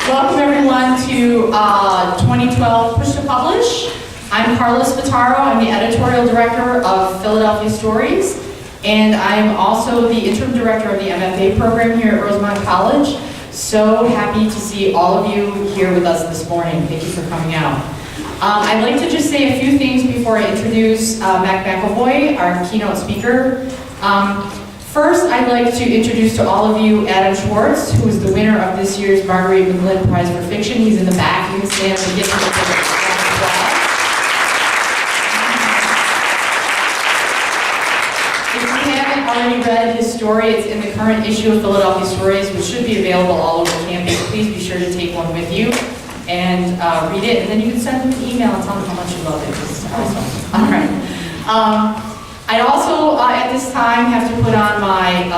Welcome everyone to 2012 Push to Publish. I'm Carla Spataro. I'm the editorial director of Philadelphia Stories, and I'm also the interim director of the MFA program here at Rosemont College. So happy to see all of you here with us this morning. Thank you for coming out. I'd like to just say a few things before I introduce Mac McAvoy, our keynote speaker. First, I'd like to introduce to all of you Adam Schwartz, who is the winner of this year's Marguerite McGlynn Prize for Fiction. He's in the back. You can stand and get to the picture. If you haven't already read his story, it's in the current issue of Philadelphia Stories, which should be available all over campus. Please be sure to take one with you and read it, and then you can send him an email and tell him how much you love it. It's awesome. All right. I also, at this time, have to put on my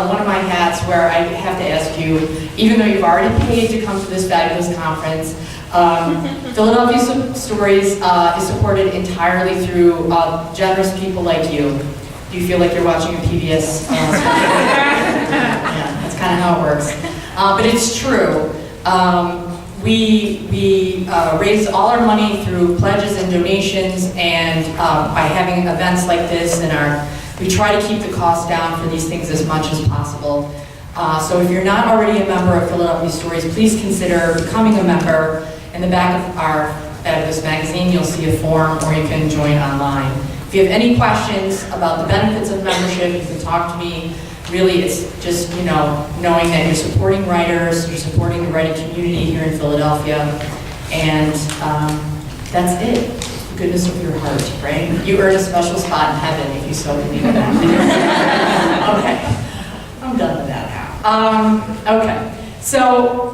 one of my hats where I have to ask you, even though you've already paid to come to this fabulous conference, Philadelphia Stories is supported entirely through generous people like you. Do you feel like you're watching a PBS? Yeah, that's kind of how it works. But it's true. We raise all our money through pledges and donations, and by having events like this, and we try to keep the cost down for these things as much as possible. So if you're not already a member of Philadelphia Stories, please consider becoming a member. In the back of this magazine, you'll see a form, or you can join online. If you have any questions about the benefits of membership, you can talk to me. Really, it's just, knowing that you're supporting writers, you're supporting the writing community here in Philadelphia, and that's it. The goodness of your heart, right? You earn a special spot in heaven if you so believe that. Okay, I'm done with that now. Okay, so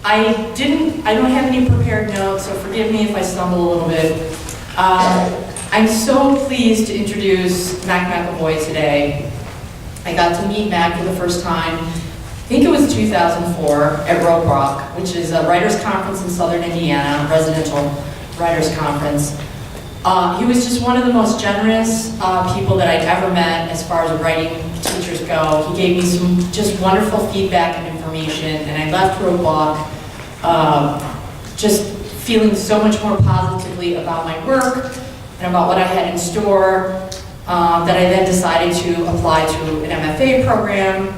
I don't have any prepared notes, so forgive me if I stumble a little bit. I'm so pleased to introduce Mac McAvoy today. I got to meet Mac for the first time, I think it was 2004, at Rosemont, which is a writers' conference in southern Indiana, residential writers' conference. He was just one of the most generous people that I'd ever met as far as writing teachers go. He gave me some just wonderful feedback and information, and I left Rosemont just feeling so much more positively about my work and about what I had in store. That I then decided to apply to an MFA program,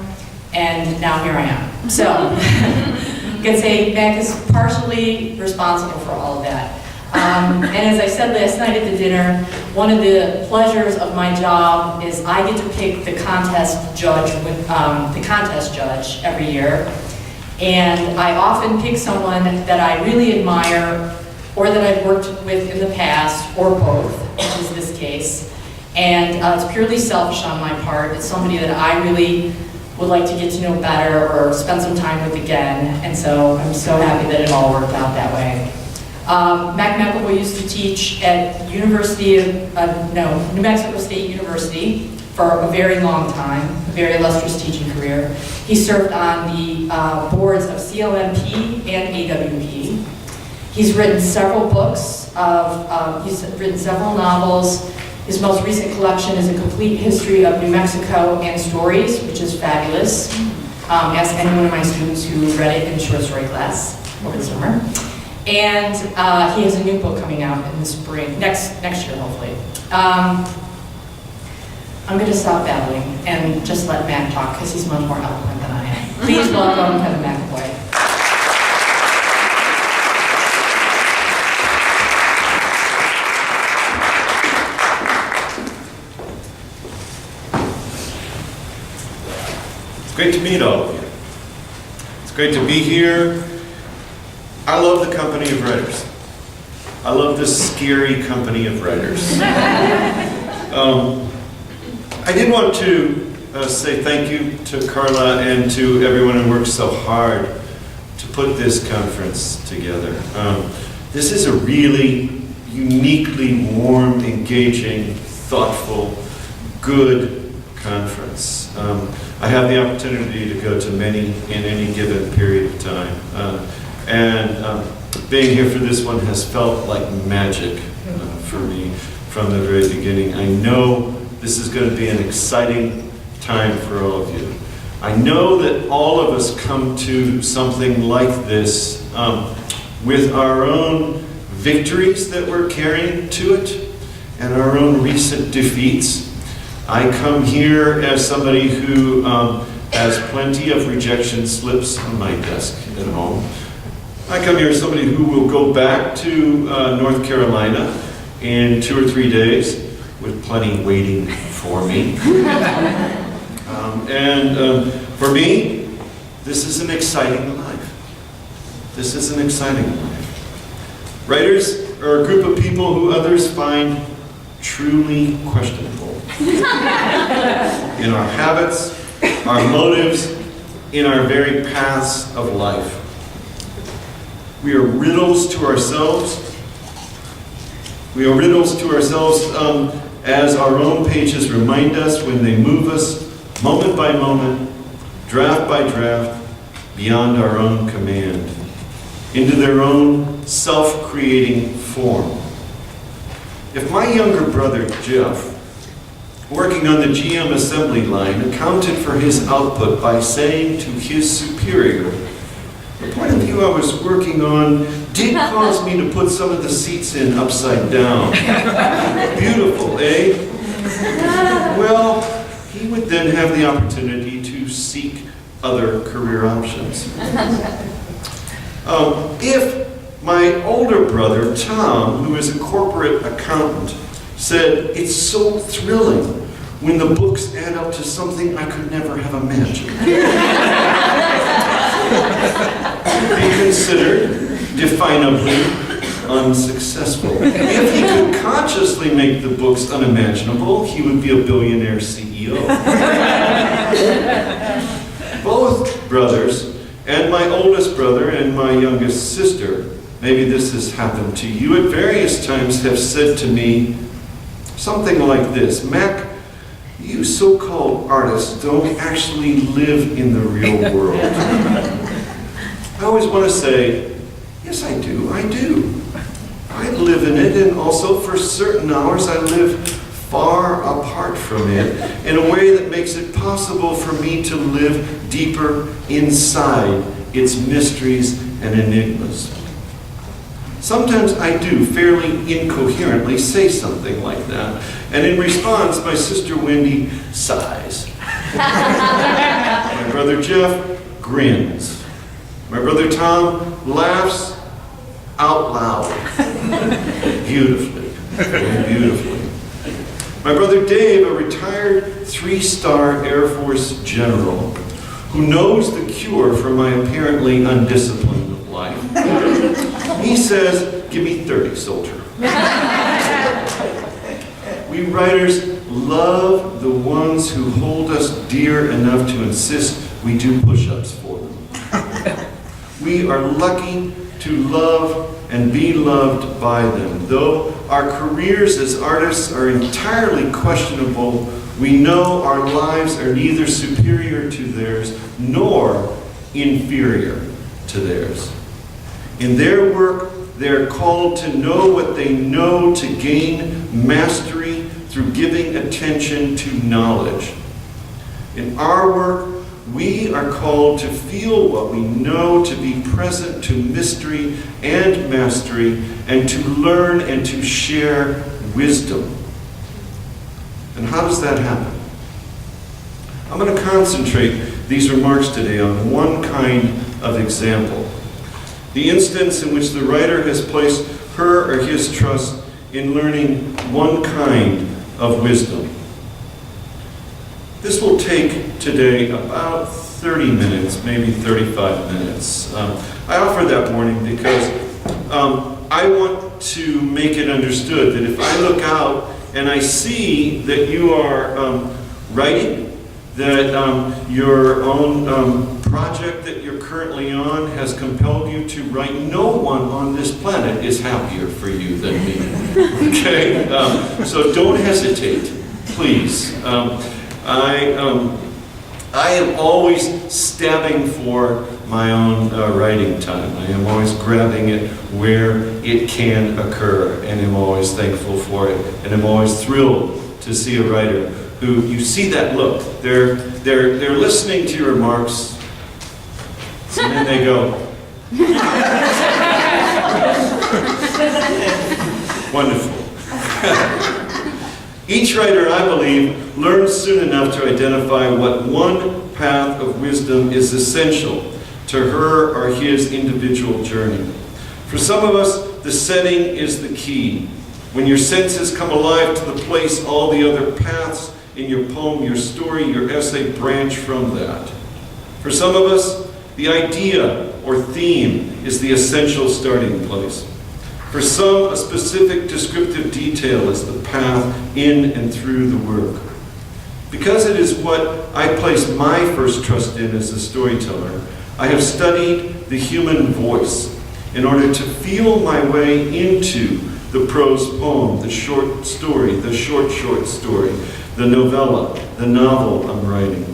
and now here I am. So, I can say Mac is partially responsible for all of that. And as I said last night at the dinner, one of the pleasures of my job is I get to pick the contest judge every year, and I often pick someone that I really admire, or that I've worked with in the past, or both, which is this case. And it's purely selfish on my part. It's somebody that I really would like to get to know better or spend some time with again. And so I'm so happy that it all worked out that way. Mac McAvoy used to teach at New Mexico State University for a very long time, a very illustrious teaching career. He served on the boards of CLMP and AWP. He's written several books, he's written several novels. His most recent collection is A Complete History of New Mexico and Stories, which is fabulous. Ask any one of my students who read it in short story class over the summer. And he has a new book coming out in the spring, next year hopefully. I'm going to stop babbling and just let Mac talk, because he's much more eloquent than I am. Please welcome Kevin McAvoy. It's great to meet all of you. It's great to be here. I love the company of writers. I love this scary company of writers. I did want to say thank you to Carla and to everyone who worked so hard to put this conference together. This is a really uniquely warm, engaging, thoughtful, good conference. I have the opportunity to go to many in any given period of time. Being here for this one has felt like magic for me from the very beginning. I know this is going to be an exciting time for all of you. I know that all of us come to something like this with our own victories that we're carrying to it and our own recent defeats. I come here as somebody who has plenty of rejection slips on my desk at home. I come here as somebody who will go back to North Carolina in 2 or 3 days with plenty waiting for me. For me, this is an exciting life. This is an exciting life. Writers are a group of people who others find truly questionable. In our habits, our motives, in our very paths of life. We are riddles to ourselves. We are riddles to ourselves as our own pages remind us when they move us moment by moment, draft by draft, beyond our own command, into their own self-creating form. If my younger brother, Jeff, working on the GM assembly line, accounted for his output by saying to his superior, "The point of view I was working on did cause me to put some of the seats in upside down." Beautiful, eh? Well, he would then have the opportunity to seek other career options. If my older brother, Tom, who is a corporate accountant, said, "It's so thrilling when the books add up to something I could never have imagined," be considered definably unsuccessful. If he could consciously make the books unimaginable, he would be a billionaire CEO. Both brothers, and my oldest brother and my youngest sister, maybe this has happened to you at various times, have said to me something like this: "Mac, you so-called artists don't actually live in the real world." I always want to say, yes, I do. I do. I live in it, and also for certain hours I live far apart from it in a way that makes it possible for me to live deeper inside its mysteries and enigmas. Sometimes I do fairly incoherently say something like that, and in response, my sister Wendy sighs. My brother Jeff grins. My brother Tom laughs out loud. Beautifully. Beautifully. My brother Dave, a retired 3-star Air Force general who knows the cure for my apparently undisciplined life, he says, "Give me 30, soldier." We writers love the ones who hold us dear enough to insist we do push-ups for them. We are lucky to love and be loved by them. Though our careers as artists are entirely questionable, we know our lives are neither superior to theirs nor inferior to theirs. In their work, they're called to know what they know, to gain mastery through giving attention to knowledge. In our work, we are called to feel what we know, to be present to mystery and mastery, and to learn and to share wisdom. And how does that happen? I'm going to concentrate these remarks today on one kind of example. The instance in which the writer has placed her or his trust in learning one kind of wisdom. This will take today about 30 minutes, maybe 35 minutes. I offer that warning because I want to make it understood that if I look out and I see that you are writing, that your own project that you're currently on has compelled you to write, no one on this planet is happier for you than me. Okay? So don't hesitate, please. I am always stabbing for my own writing time. I am always grabbing it where it can occur, and I'm always thankful for it. And I'm always thrilled to see a writer who you see that look. They're listening to your remarks, and then they go, wonderful. Each writer, I believe, learns soon enough to identify what one path of wisdom is essential to her or his individual journey. For some of us, the setting is the key. When your senses come alive to the place, all the other paths in your poem, your story, your essay branch from that. For some of us, the idea or theme is the essential starting place. For some, a specific descriptive detail is the path in and through the work. Because it is what I place my first trust in as a storyteller, I have studied the human voice in order to feel my way into the prose poem, the short story, the short story, the novella, the novel I'm writing.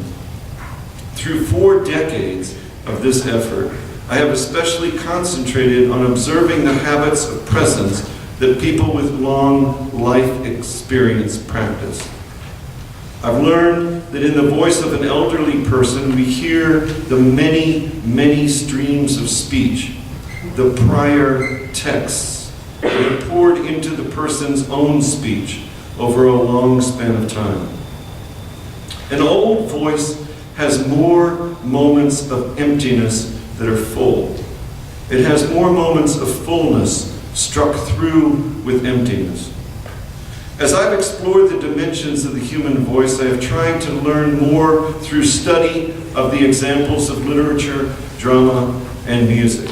Through 4 decades of this effort, I have especially concentrated on observing the habits of presence that people with long life experience practice. I've learned that in the voice of an elderly person, we hear the many, many streams of speech, the prior texts that are poured into the person's own speech over a long span of time. An old voice has more moments of emptiness that are full. It has more moments of fullness struck through with emptiness. As I've explored the dimensions of the human voice, I have tried to learn more through study of the examples of literature, drama, and music.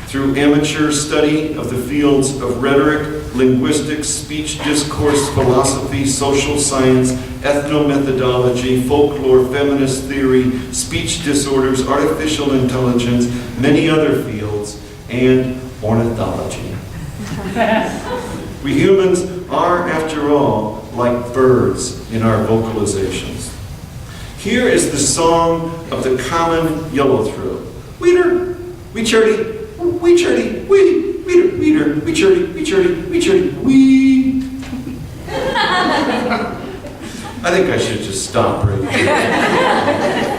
Through amateur study of the fields of rhetoric, linguistics, speech discourse, philosophy, social science, ethnomethodology, folklore, feminist theory, speech disorders, artificial intelligence, many other fields, and ornithology. We humans are, after all, like birds in our vocalizations. Here is the song of the common yellowthroat. Weeder, we chirty, wee, weeder, weeder, we chirty, wee. I think I should just stop right here.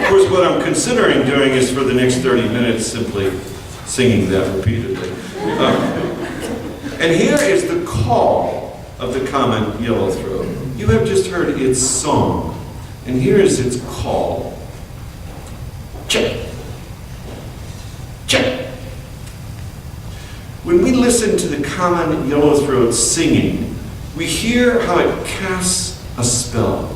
Of course, what I'm considering doing is for the next 30 minutes simply singing that repeatedly. And here is the call of the common yellowthroat. You have just heard its song, and here is its call. Check. Check. When we listen to the common yellowthroat singing, we hear how it casts a spell,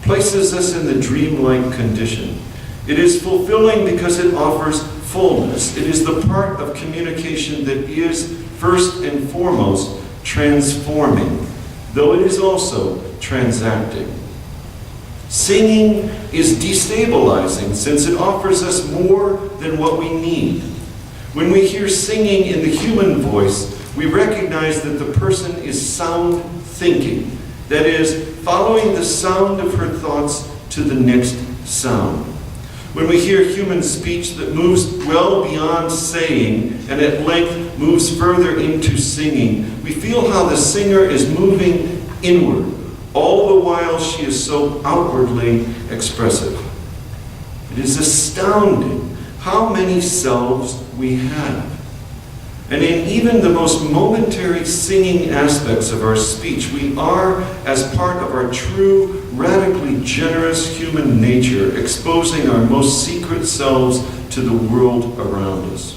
places us in the dreamlike condition. It is fulfilling because it offers fullness. It is the part of communication that is, first and foremost, transforming, though it is also transacting. Singing is destabilizing since it offers us more than what we need. When we hear singing in the human voice, we recognize that the person is sound thinking, that is, following the sound of her thoughts to the next sound. When we hear human speech that moves well beyond saying and at length moves further into singing, we feel how the singer is moving inward, all the while she is so outwardly expressive. It is astounding how many selves we have. And in even the most momentary singing aspects of our speech, we are, as part of our true, radically generous human nature, exposing our most secret selves to the world around us.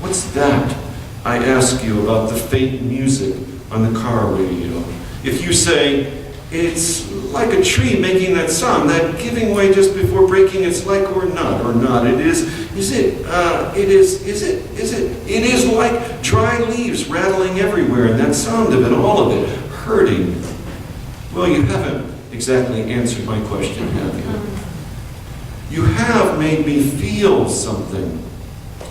What's that, I ask you, about the faint music on the car radio? If you say, it's like a tree making that sound, that giving way just before breaking, it's like or not, it is like dry leaves rattling everywhere, and that sound of it, all of it, hurting. Well, you haven't exactly answered my question, have you? You have made me feel something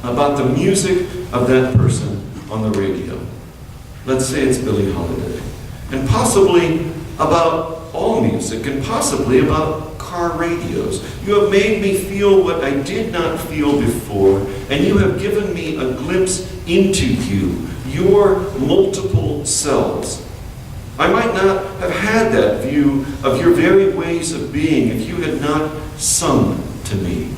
about the music of that person on the radio. Let's say it's Billie Holiday. And possibly about all music, and possibly about car radios. You have made me feel what I did not feel before, and you have given me a glimpse into you, your multiple selves. I might not have had that view of your very ways of being if you had not sung to me.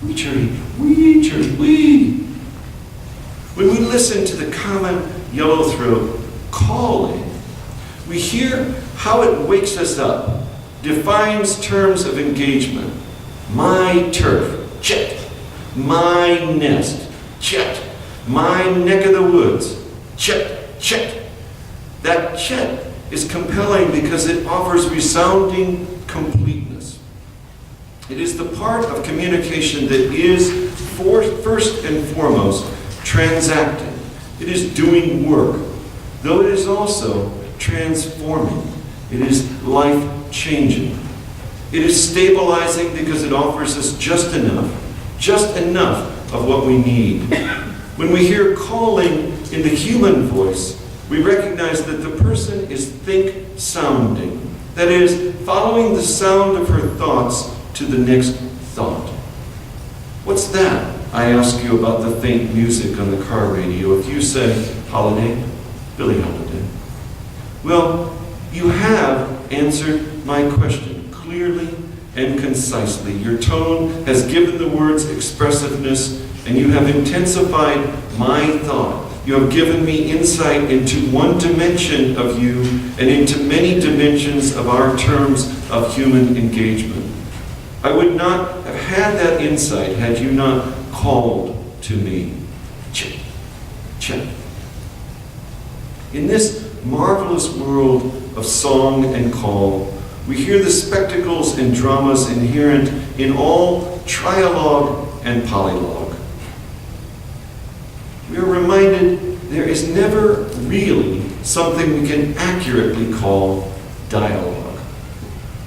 Wee chirty, wee chirty, wee. When we listen to the common yellowthroat calling, we hear how it wakes us up, defines terms of engagement. My turf, check. My nest, check. My neck of the woods, check, check. That check is compelling because it offers resounding completeness. It is the part of communication that is, first and foremost, transacting. It is doing work, though it is also transforming. It is life-changing. It is stabilizing because it offers us just enough of what we need. When we hear calling in the human voice, we recognize that the person is think-sounding. That is, following the sound of her thoughts to the next thought. What's that? I ask you about the faint music on the car radio. If you say, Holiday, Billie Holiday. Well, you have answered my question clearly and concisely. Your tone has given the words expressiveness, and you have intensified my thought. You have given me insight into one dimension of you and into many dimensions of our terms of human engagement. I would not have had that insight had you not called to me. Check, check. In this marvelous world of song and call, we hear the spectacles and dramas inherent in all trialogue and polylogue. We are reminded there is never really something we can accurately call dialogue.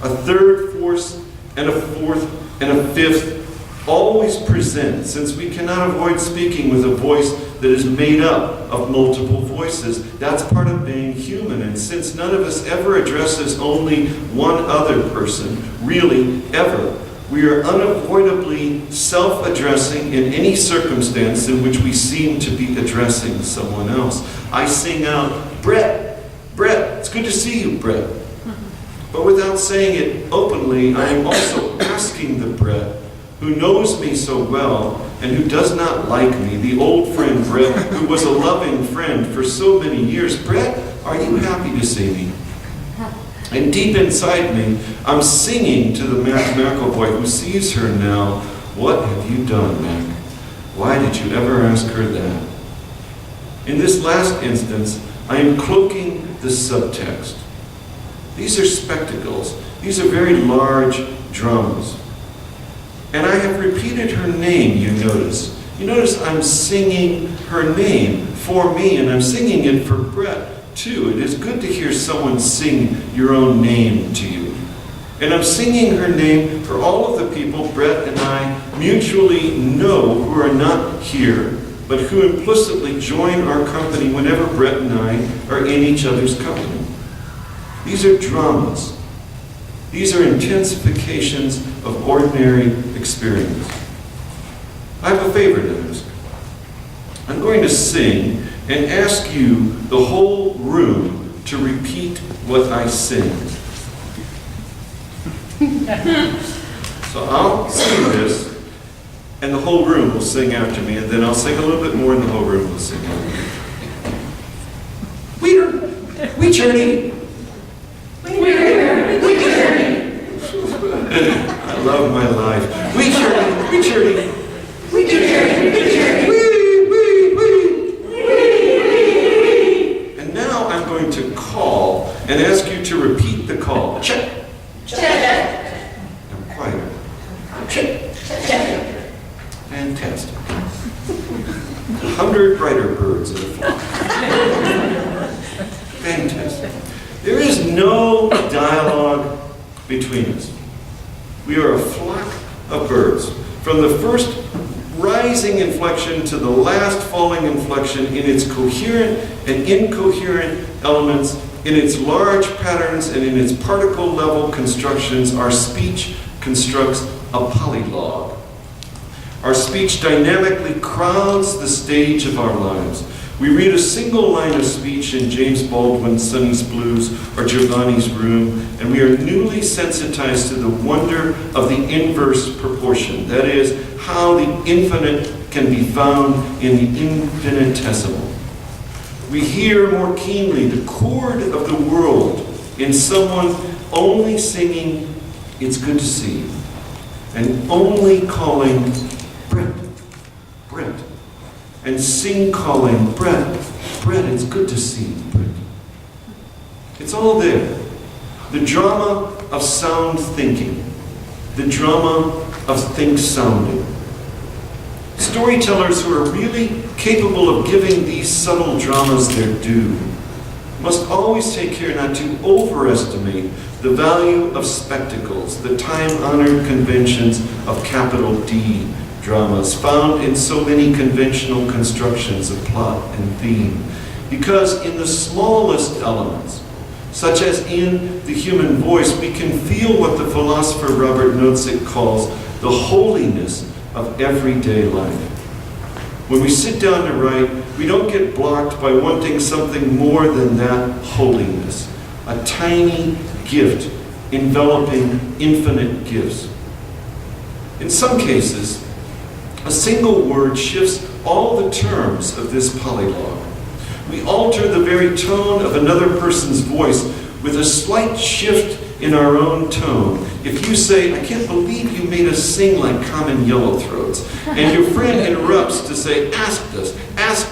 A third force and a fourth and a fifth always present, since we cannot avoid speaking with a voice that is made up of multiple voices. That's part of being human, and since none of us ever addresses only one other person, really ever, we are unavoidably self-addressing in any circumstance in which we seem to be addressing someone else. I sing out, Brett, Brett, it's good to see you, Brett. But without saying it openly, I am also asking the Brett, who knows me so well and who does not like me, the old friend Brett, who was a loving friend for so many years, Brett, are you happy to see me? And deep inside me, I'm singing to the mathematical boy who sees her now, what have you done, Mac? Why did you ever ask her that? In this last instance, I am cloaking the subtext. These are spectacles. These are very large dramas. And I have repeated her name, you notice. You notice I'm singing her name for me, and I'm singing it for Brett, too. It is good to hear someone sing your own name to you. And I'm singing her name for all of the people Brett and I mutually know who are not here, but who implicitly join our company whenever Brett and I are in each other's company. These are dramas. These are intensifications of ordinary experience. I have a favor to ask. I'm going to sing and ask you, the whole room, to repeat what I sing. So I'll sing this, and the whole room will sing after me, and then I'll sing a little bit more, and the whole room will sing after me. We journey. I love my life. We journey. And now I'm going to call and ask you to repeat the call. Check. I'm quieter. Check. Fantastic. 100 brighter birds in a flock. Fantastic. There is no dialogue between us. We are a flock of birds. From the first rising inflection to the last falling inflection, in its coherent and incoherent elements, in its large patterns and in its particle level constructions, our speech constructs a polylogue. Our speech dynamically crowds the stage of our lives. We read a single line of speech in James Baldwin's Sonny's Blues or Giovanni's Room, and we are newly sensitized to the wonder of the inverse proportion. That is, how the infinite can be found in the infinitesimal. We hear more keenly the chord of the world in someone only singing, "It's good to see you," and only calling, "Brett, Brett," and calling, "Brett, Brett, it's good to see you, Brett." It's all there. The drama of sound thinking, the drama of think sounding. Storytellers who are really capable of giving these subtle dramas their due must always take care not to overestimate the value of spectacles, the time-honored conventions of capital D dramas found in so many conventional constructions of plot and theme. Because in the smallest elements, such as in the human voice, we can feel what the philosopher Robert Nozick calls the holiness of everyday life. When we sit down to write, we don't get blocked by wanting something more than that holiness, a tiny gift enveloping infinite gifts. In some cases, a single word shifts all the terms of this polylogue. We alter the very tone of another person's voice with a slight shift in our own tone. If you say, "I can't believe you made us sing like common yellowthroats," and your friend interrupts to say, asked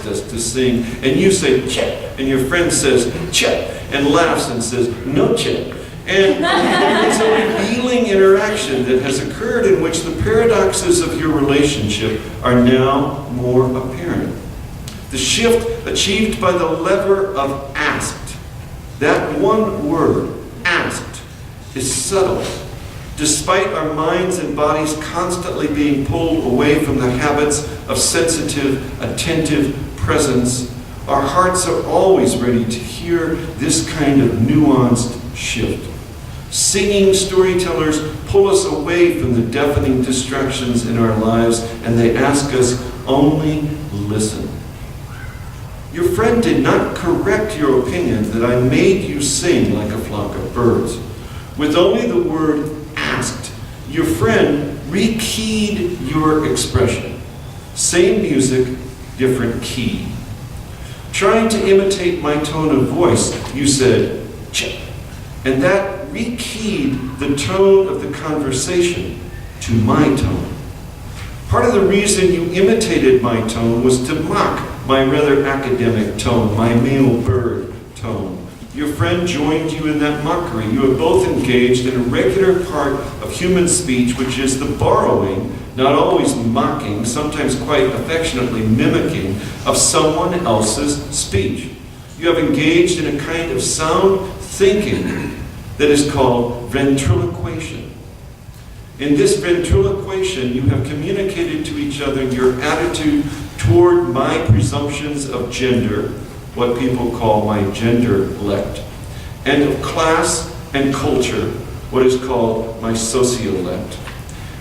us to sing, and you say, "Chet," and your friend says, "Chet," and laughs and says, "No, Chet." And it's a revealing interaction that has occurred in which the paradoxes of your relationship are now more apparent. The shift achieved by the lever of asked, that one word, asked, is subtle. Despite our minds and bodies constantly being pulled away from the habits of sensitive, attentive presence, our hearts are always ready to hear this kind of nuanced shift. Singing storytellers pull us away from the deafening distractions in our lives, and they ask us, only listen. Your friend did not correct your opinion that I made you sing like a flock of birds. With only the word asked, your friend rekeyed your expression. Same music, different key. Trying to imitate my tone of voice, you said, "Check," and that rekeyed the tone of the conversation to my tone. Part of the reason you imitated my tone was to mock my rather academic tone, my male bird tone. Your friend joined you in that mockery. You have both engaged in a regular part of human speech, which is the borrowing, not always mocking, sometimes quite affectionately mimicking, of someone else's speech. You have engaged in a kind of sound thinking that is called ventriloquation. In this ventriloquation, you have communicated to each other your attitude toward my presumptions of gender, what people call my gender-lect, and of class and culture, what is called my socio-lect.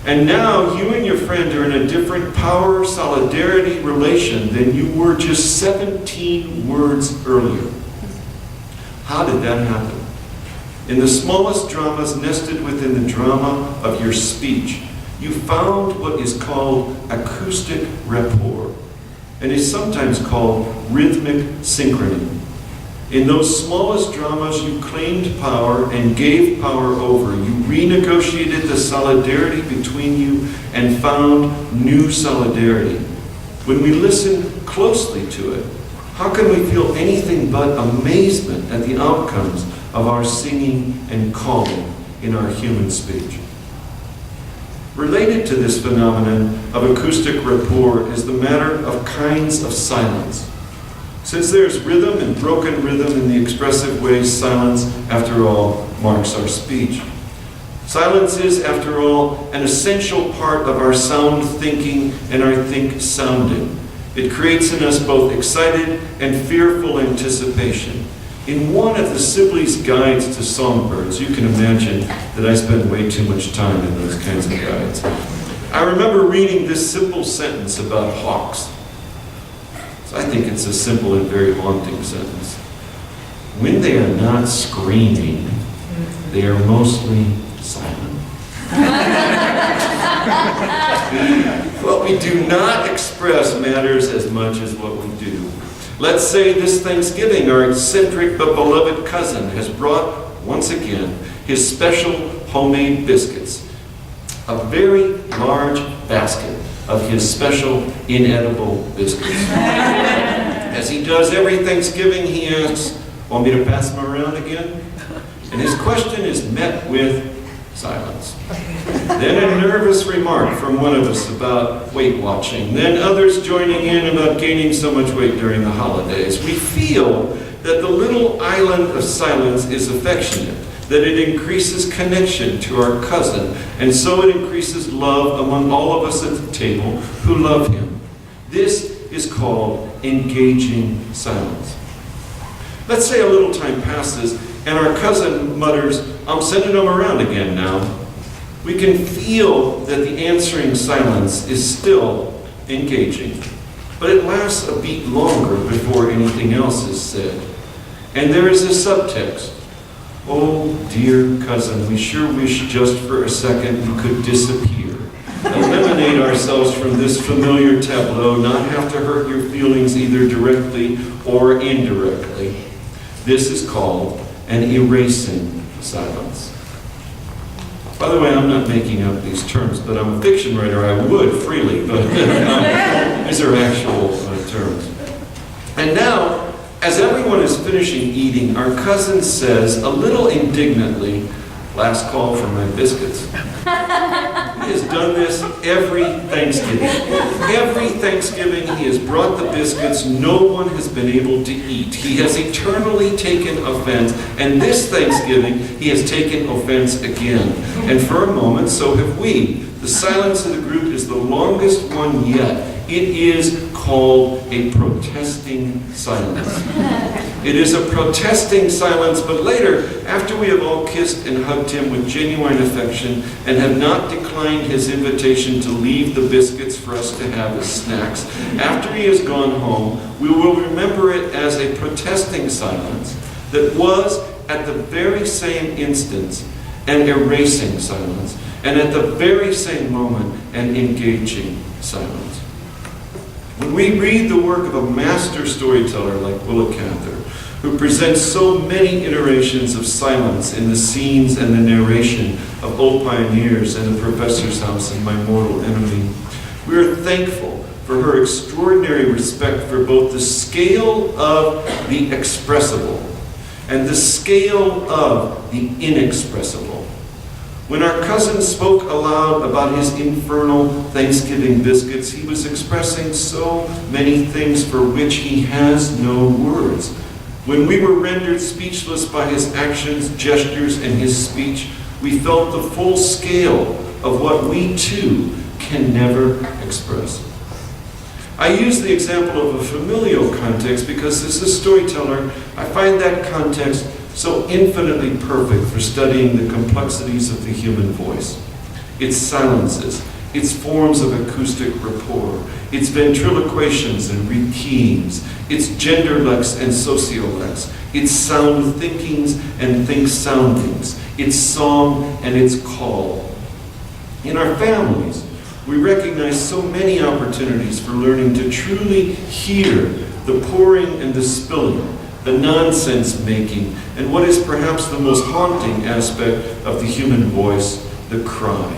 And now you and your friend are in a different power solidarity relation than you were just 17 words earlier. How did that happen? In the smallest dramas nested within the drama of your speech, you found what is called acoustic rapport, and is sometimes called rhythmic synchrony. In those smallest dramas, you claimed power and gave power over. You renegotiated the solidarity between you and found new solidarity. When we listen closely to it, how can we feel anything but amazement at the outcomes of our singing and calling in our human speech? Related to this phenomenon of acoustic rapport is the matter of kinds of silence. Since there's rhythm and broken rhythm in the expressive ways, silence, after all, marks our speech. Silence is, after all, an essential part of our sound thinking and our think sounding. It creates in us both excited and fearful anticipation. In one of the Sibley's guides to songbirds, you can imagine that I spend way too much time in those kinds of guides. I remember reading this simple sentence about hawks. So I think it's a simple and very haunting sentence. When they are not screaming, they are mostly silent. What we do not express matters as much as what we do. Let's say this Thanksgiving, our eccentric but beloved cousin has brought, once again, his special homemade biscuits. A very large basket of his special inedible biscuits. As he does every Thanksgiving, he asks, "Want me to pass them around again?" And his question is met with silence. Then a nervous remark from one of us about weight watching. Then others joining in about gaining so much weight during the holidays. We feel that the little island of silence is affectionate, that it increases connection to our cousin, and so it increases love among all of us at the table who love him. This is called engaging silence. Let's say a little time passes and our cousin mutters, "I'm sending them around again now." We can feel that the answering silence is still engaging, but it lasts a beat longer before anything else is said. And there is a subtext. "Oh, dear cousin, we sure wish just for a second we could disappear. Eliminate ourselves from this familiar tableau, not have to hurt your feelings either directly or indirectly." This is called an erasing silence. By the way, I'm not making up these terms, but I'm a fiction writer. I would freely, but these are actual terms. And now, as everyone is finishing eating, our cousin says, a little indignantly, "Last call for my biscuits." He has done this every Thanksgiving. Every Thanksgiving he has brought the biscuits no one has been able to eat. He has eternally taken offense, and this Thanksgiving he has taken offense again. And for a moment, so have we. The silence of the group is the longest one yet. It is called a protesting silence. It is a protesting silence, but later, after we have all kissed and hugged him with genuine affection and have not declined his invitation to leave the biscuits for us to have as snacks, after he has gone home, we will remember it as a protesting silence that was, at the very same instant, an erasing silence, and at the very same moment, an engaging silence. When we read the work of a master storyteller like Willa Cather, who presents so many iterations of silence in the scenes and the narration of Old Pioneers and The Professor's House and My Mortal Enemy, we are thankful for her extraordinary respect for both the scale of the expressible and the scale of the inexpressible. When our cousin spoke aloud about his infernal Thanksgiving biscuits, he was expressing so many things for which he has no words. When we were rendered speechless by his actions, gestures, and his speech, we felt the full scale of what we too can never express. I use the example of a familial context because as a storyteller, I find that context so infinitely perfect for studying the complexities of the human voice. Its silences, its forms of acoustic rapport, its ventriloquations and rekeyings, its genderlex and sociolex, its sound thinkings and think soundings, its song and its call. In our families, we recognize so many opportunities for learning to truly hear the pouring and the spilling, the nonsense making, and what is perhaps the most haunting aspect of the human voice, the cry.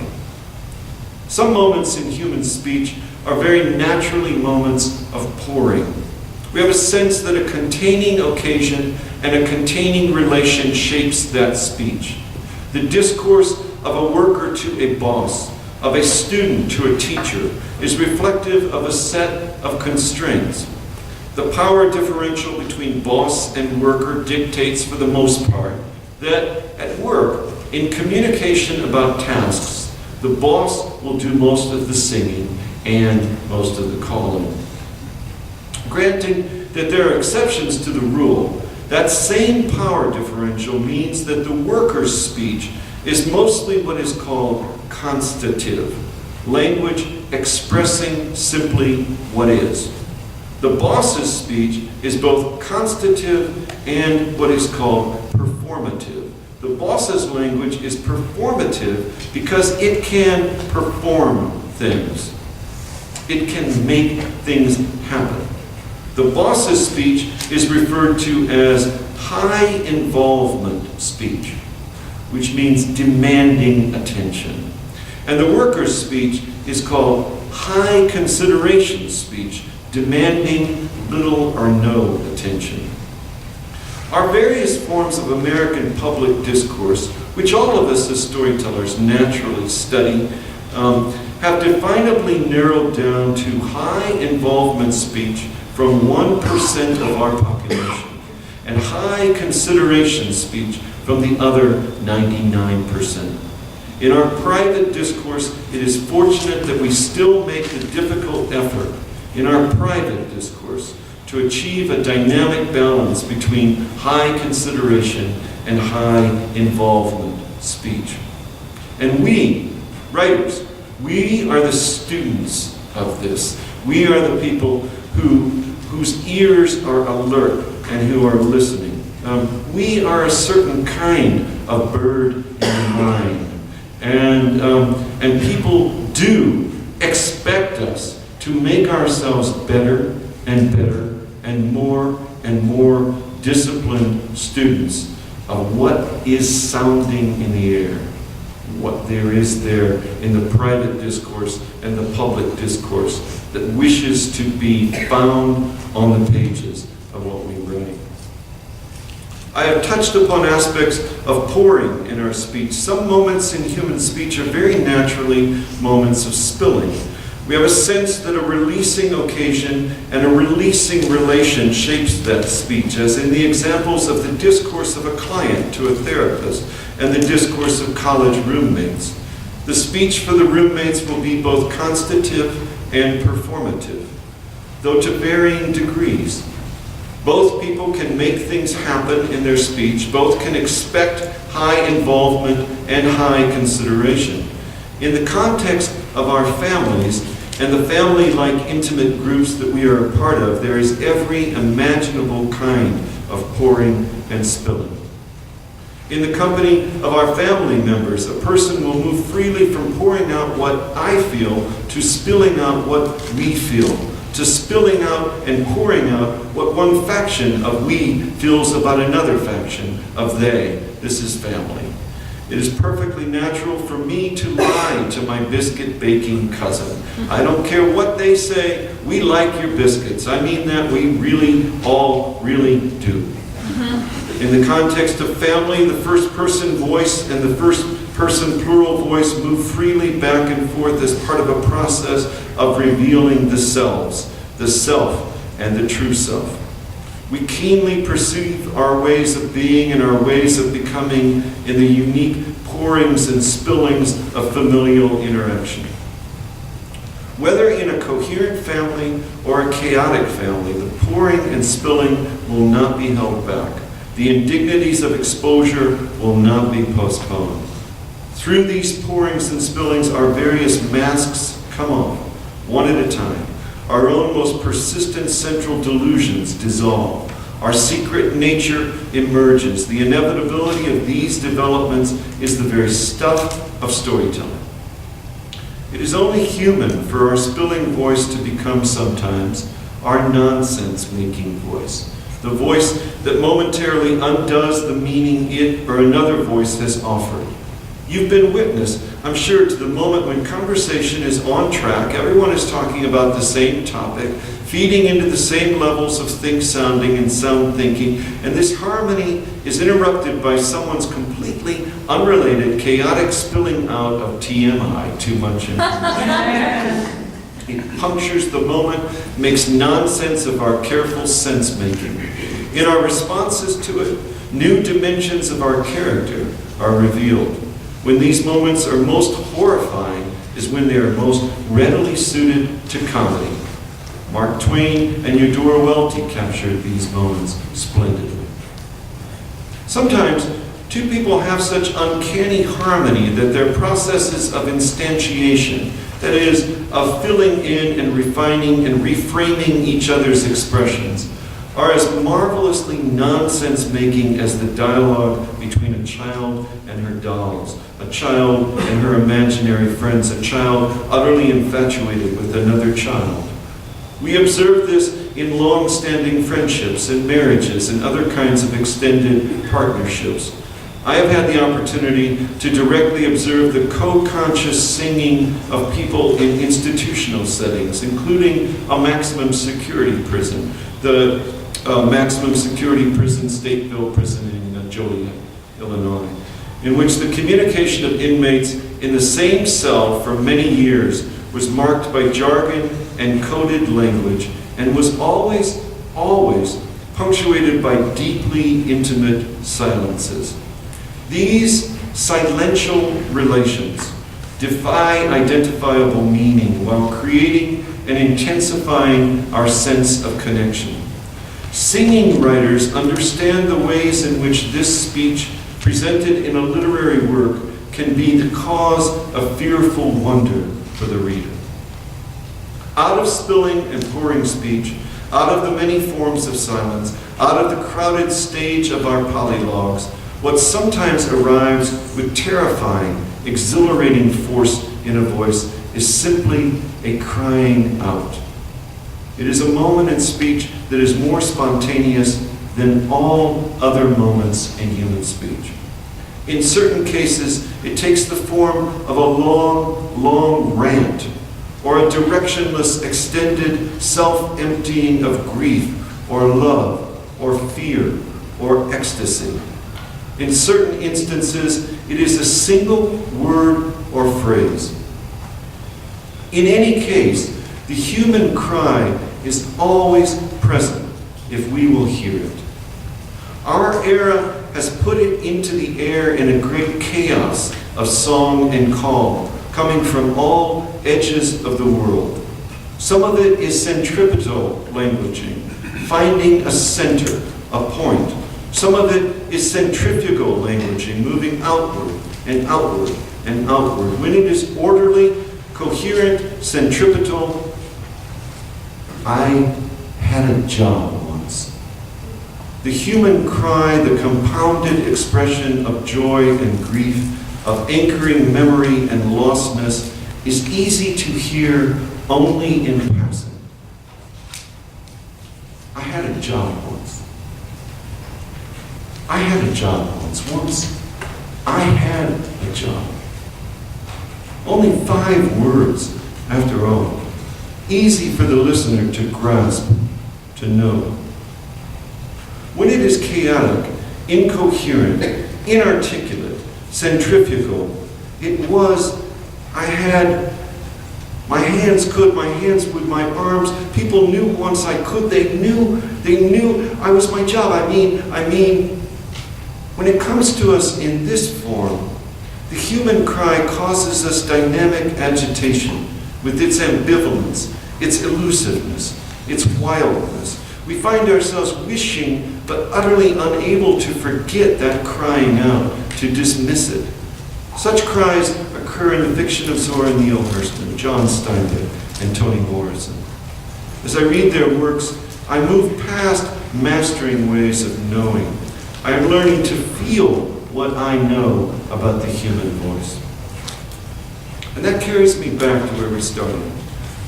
Some moments in human speech are very naturally moments of pouring. We have a sense that a containing occasion and a containing relation shapes that speech. The discourse of a worker to a boss, of a student to a teacher, is reflective of a set of constraints. The power differential between boss and worker dictates, for the most part, that at work, in communication about tasks, the boss will do most of the singing and most of the calling. Granting that there are exceptions to the rule, that same power differential means that the worker's speech is mostly what is called constative, language expressing simply what is. The boss's speech is both constative and what is called performative. The boss's language is performative because it can perform things. It can make things happen. The boss's speech is referred to as high involvement speech, which means demanding attention. And the worker's speech is called high consideration speech, demanding little or no attention. Our various forms of American public discourse, which all of us as storytellers naturally study, have definably narrowed down to high involvement speech from 1% of our population and high consideration speech from the other 99%. In our private discourse, it is fortunate that we still make the difficult effort in our private discourse to achieve a dynamic balance between high consideration and high involvement speech. And we, writers, we are the students of this. We are the people whose ears are alert and who are listening. We are a certain kind of bird in the mind. And people do expect us to make ourselves better and better and more disciplined students of what is sounding in the air, what there is there in the private discourse and the public discourse that wishes to be found on the pages of what we write. I have touched upon aspects of pouring in our speech. Some moments in human speech are very naturally moments of spilling. We have a sense that a releasing occasion and a releasing relation shapes that speech, as in the examples of the discourse of a client to a therapist and the discourse of college roommates. The speech for the roommates will be both constative and performative, though to varying degrees. Both people can make things happen in their speech. Both can expect high involvement and high consideration. In the context of our families and the family-like intimate groups that we are a part of, there is every imaginable kind of pouring and spilling. In the company of our family members, a person will move freely from pouring out what I feel to spilling out what we feel, to spilling out and pouring out what one faction of we feels about another faction of they. This is family. It is perfectly natural for me to lie to my biscuit baking cousin. I don't care what they say, we like your biscuits. I mean that we really, all really do. In the context of family, the first person voice and the first person plural voice move freely back and forth as part of a process of revealing the selves, the self and the true self. We keenly perceive our ways of being and our ways of becoming in the unique pourings and spillings of familial interaction. Whether in a coherent family or a chaotic family, the pouring and spilling will not be held back. The indignities of exposure will not be postponed. Through these pourings and spillings, our various masks come off, one at a time. Our own most persistent central delusions dissolve. Our secret nature emerges. The inevitability of these developments is the very stuff of storytelling. It is only human for our spilling voice to become sometimes our nonsense-making voice. The voice that momentarily undoes the meaning it or another voice has offered. You've been witness, I'm sure, to the moment when conversation is on track, everyone is talking about the same topic, feeding into the same levels of think-sounding and sound-thinking, and this harmony is interrupted by someone's completely unrelated, chaotic spilling out of TMI, too much information. It punctures the moment, makes nonsense of our careful sense-making. In our responses to it, new dimensions of our character are revealed. When these moments are most horrifying is when they are most readily suited to comedy. Mark Twain and Eudora Welty captured these moments splendidly. Sometimes, two people have such uncanny harmony that their processes of instantiation that is, of filling in and refining and reframing each other's expressions, are as marvelously nonsense-making as the dialogue between a child and her dolls, a child and her imaginary friends, a child utterly infatuated with another child. We observe this in long-standing friendships and marriages and other kinds of extended partnerships. I have had the opportunity to directly observe the co-conscious singing of people in institutional settings, including a maximum security prison, the maximum security prison, Stateville Prison in Joliet, Illinois, in which the communication of inmates in the same cell for many years was marked by jargon and coded language, and was always punctuated by deeply intimate silences. These silential relations defy identifiable meaning while creating and intensifying our sense of connection. Singing writers understand the ways in which this speech, presented in a literary work, can be the cause of fearful wonder for the reader. Out of spilling and pouring speech, out of the many forms of silence, out of the crowded stage of our polylogues, what sometimes arrives with terrifying, exhilarating force in a voice is simply a crying out. It is a moment in speech that is more spontaneous than all other moments in human speech. In certain cases, it takes the form of a long rant, or a directionless, extended self-emptying of grief, or love, or fear, or ecstasy. In certain instances, it is a single word or phrase. In any case, the human cry is always present if we will hear it. Our era has put it into the air in a great chaos of song and call, coming from all edges of the world. Some of it is centripetal languaging, finding a center, a point. Some of it is centrifugal languaging, moving outward and outward and outward. When it is orderly, coherent, centripetal, I had a job once. The human cry, the compounded expression of joy and grief, of anchoring memory and lostness, is easy to hear only in passing. I had a job once. I had a job once. I had a job. Only 5 words, after all. Easy for the listener to grasp, to know. When it is chaotic, incoherent, inarticulate, centrifugal, it was, I had, my hands could, my hands would, my arms, people knew once I could, they knew I was my job. I mean, when it comes to us in this form, the human cry causes us dynamic agitation with its ambivalence, its elusiveness, its wildness. We find ourselves wishing but utterly unable to forget that crying out, to dismiss it. Such cries occur in the fiction of Zora Neale Hurston, John Steinbeck, and Toni Morrison. As I read their works, I move past mastering ways of knowing. I am learning to feel what I know about the human voice. And that carries me back to where we started.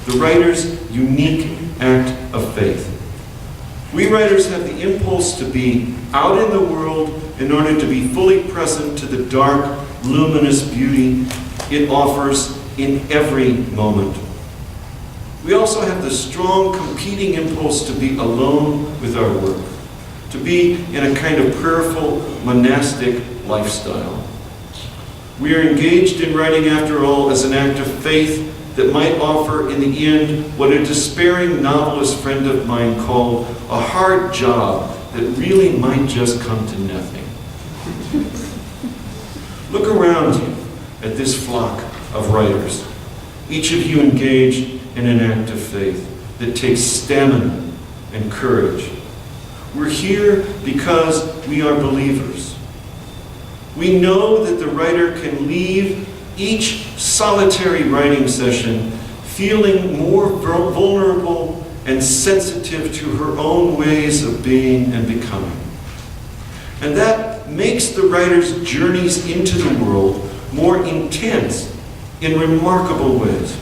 The writer's unique act of faith. We writers have the impulse to be out in the world in order to be fully present to the dark, luminous beauty it offers in every moment. We also have the strong competing impulse to be alone with our work, to be in a kind of prayerful, monastic lifestyle. We are engaged in writing, after all, as an act of faith that might offer, in the end, what a despairing novelist friend of mine called a hard job that really might just come to nothing. Look around you at this flock of writers, each of you engaged in an act of faith that takes stamina and courage. We're here because we are believers. We know that the writer can leave each solitary writing session feeling more vulnerable and sensitive to her own ways of being and becoming. And that makes the writer's journeys into the world more intense in remarkable ways.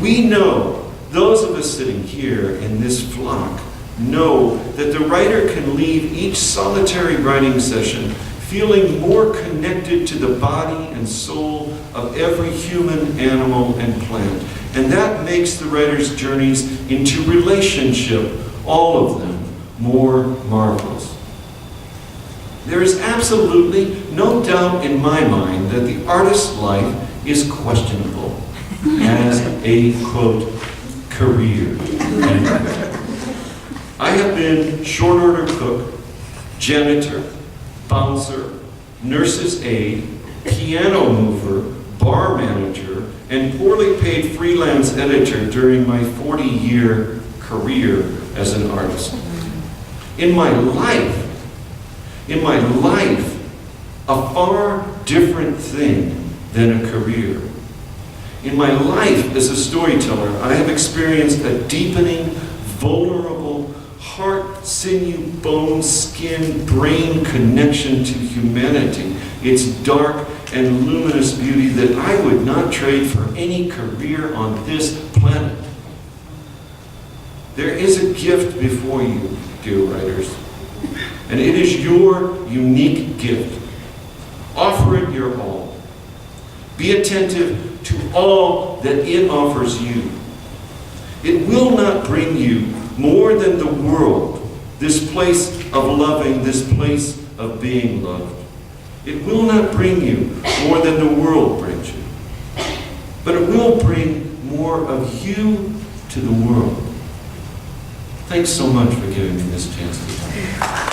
We know, those of us sitting here in this flock, know that the writer can leave each solitary writing session feeling more connected to the body and soul of every human, animal, and plant. And that makes the writer's journeys into relationship, all of them, more marvelous. There is absolutely no doubt in my mind that the artist's life is questionable as a, quote, career. I have been short order cook, janitor, bouncer, nurse's aide, piano mover, bar manager, and poorly paid freelance editor during my 40-year career as an artist. In my life, a far different thing than a career. In my life as a storyteller, I have experienced a deepening, vulnerable, heart, sinew, bone, skin, brain connection to humanity, its dark and luminous beauty that I would not trade for any career on this planet. There is a gift before you, dear writers, and it is your unique gift. Offer it your all. Be attentive to all that it offers you. It will not bring you more than the world, this place of loving, this place of being loved. It will not bring you more than the world brings you. But it will bring more of you to the world. Thanks so much for giving me this chance to talk.